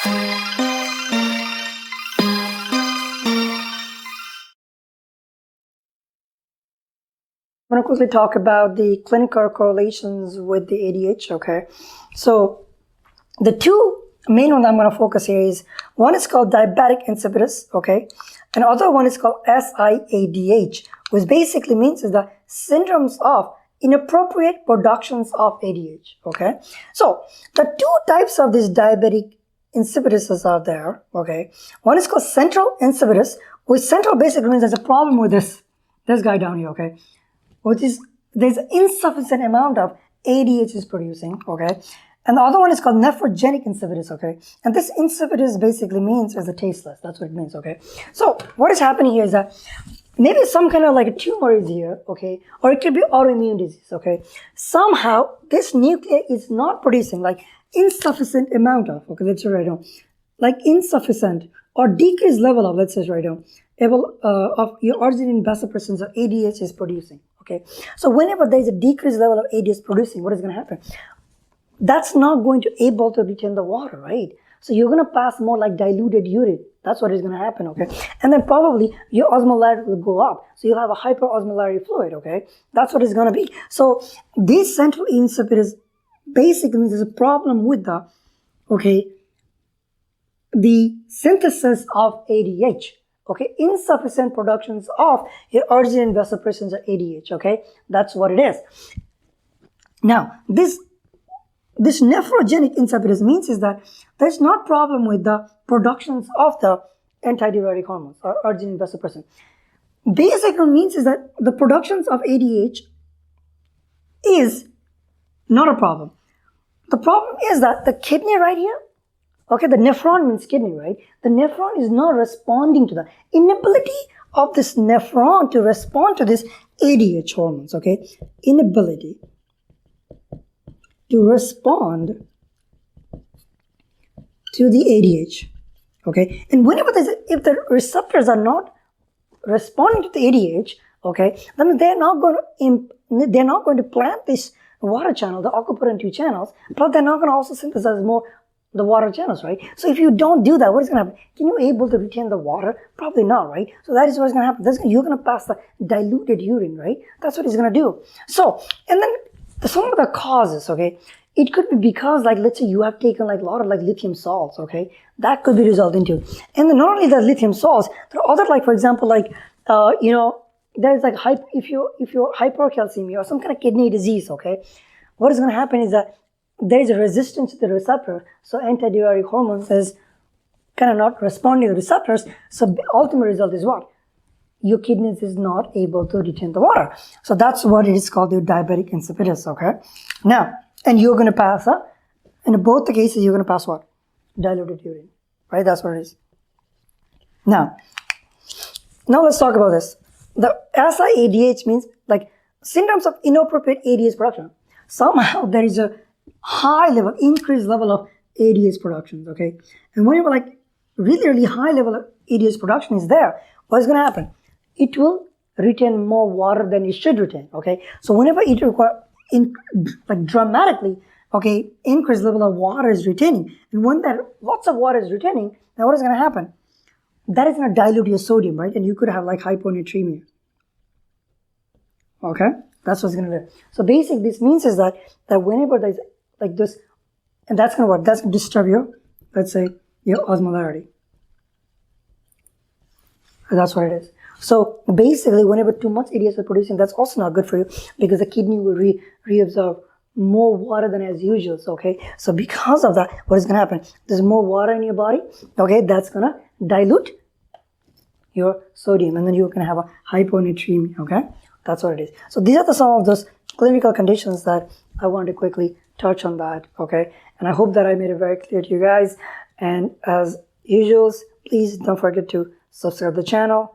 I'm going to quickly talk about the clinical correlations with the ADH, okay? So the two main ones I'm going to focus here is, one is called Diabetic Insipidus, okay? And other one is called SIADH, which basically means is the syndromes of inappropriate productions of ADH, okay? So the two types of these diabetic insipidus are there, okay? One is called central insipidus, which central basically means there's a problem with this guy down here, okay? Which is there's insufficient amount of ADH is producing, okay? And the other one is called nephrogenic insipidus, okay? And this insipidus basically means is a tasteless. That's what it means, okay? So what is happening here is that maybe some kind of like a tumor is here, okay? Or it could be autoimmune disease, okay? Somehow this nuclei is not producing like insufficient amount of, okay, let's write down, like insufficient or decreased level of, let's just write down, level of your arginine vasopressin or ADH is producing, okay? So whenever there is a decreased level of ADH producing, what is going to happen? That's not going to able to retain the water, right? So you're going to pass more like diluted urine. That's what is going to happen, okay? And then probably your osmolarity will go up. So you'll have a hyperosmolarity fluid, okay? That's what it's going to be. So this central insipidus basically means there's a problem with the, okay, the synthesis of ADH, okay? Insufficient productions of your arginine vasopressin or ADH, okay? That's what it is. Now, this nephrogenic insipidus means is that there's not problem with the productions of the antidiuretic hormones or arginine vasopressin. Basically means is that the productions of ADH is not a problem. The problem is that the kidney right here, okay, the nephron means kidney, right? The nephron is not responding to the inability of this nephron to respond to this ADH hormones, okay? Inability to respond to the ADH, okay? And whenever if the receptors are not responding to the ADH, okay, then they're not going to plant this water channel, the aquaporin 2 channels, but they're not going to also synthesize more the water channels, right? So if you don't do that, what is going to happen? Can you able to retain the water? Probably not, right? So that is what's going to happen. You're going to pass the diluted urine, right? That's what it's going to do. So, and then some of the causes, okay, it could be because, like, let's say you have taken like a lot of like lithium salts, okay, that could be resulting too. And then not only the lithium salts, there are other, like, for example, like, you know, there's like if you're hypercalcemia or some kind of kidney disease, okay, what is going to happen is that there is a resistance to the receptor, so antidiuretic hormones is kind of not responding to the receptors. So the ultimate result is what? Your kidneys is not able to retain the water. So that's what it is called, the diabetic insipidus, okay? Now, and you're going to pass, in both the cases, you're going to pass what? Diluted urine, right? That's what it is. Now let's talk about this. The SIADH means like syndromes of inappropriate ADH production. Somehow there is a high level, increased level of ADH productions, okay? And whenever like really high level of ADH production is there, what is going to happen? It will retain more water than it should retain, okay? So whenever it requires like dramatically, okay, increased level of water is retaining, and when that lots of water is retaining, now what is going to happen? That is going to dilute your sodium, right? And you could have like hyponatremia, okay? That's what's going to do. So basically, this means is that whenever there's like this, and that's going to what? That's going to disturb your, let's say, your osmolarity. And that's what it is. So basically, whenever too much ADH is producing, that's also not good for you because the kidney will reabsorb more water than as usual, okay? So because of that, what is going to happen? There's more water in your body, okay? That's going to dilute your sodium, and then you're going to have a hyponatremia, okay? That's what it is. So these are some of those clinical conditions that I want to quickly touch on that, okay? And I hope that I made it very clear to you guys. And as usual, please don't forget to subscribe to the channel,